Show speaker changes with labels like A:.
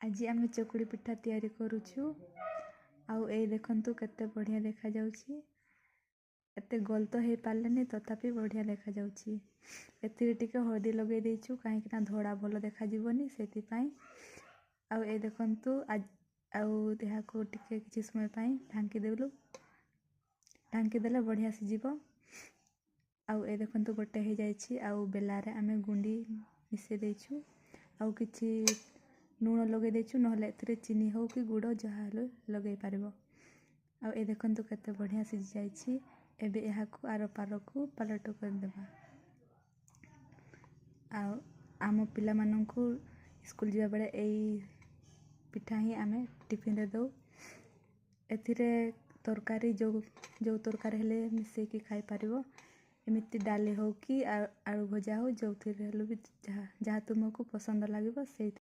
A: आज आम चकुड़ी पिठा तैयारी करुछु। आउ ए देखंतु केते बढ़िया देखा जाउछि। एते गोल तो हे पारलेनी तथापि बढ़िया देखा जाउछि। एथिरे टिके हळदी लगे देइछु काहे कि ना धोड़ा भलो देखा जीवनी सेति पई। आउ ए देखंतु आउ देहा को टिके किछि समय पई ढांकी देलु। ढांकी देले बढ़िया से जीवो। आउ ए देखंतु गोटे हे जाइछि। आउ बेलारे आमे गुंडी मिसे देइछु। आउ किछि नून लगे देइछु नहले एथिरे चीनी हो कि गुड़ जहा हेले लगे पारिबो। आउ ए देखंतु केते बढ़िया सिझि जाइछि। एबे एहा को आरो पारो को पलट कर देबा। आउ आम पिला माननकु स्कूल जिबा बेले एई पिठा ही आमे टिफिन रे दउ। एथिरे तरकारी जो तरकारी हेले मिसे कि खाइ पारिबो। एमिति डाली हो कि आलू भजा हो जो थिरे हेले भी जहा तुमको पसंद लागिबो सेई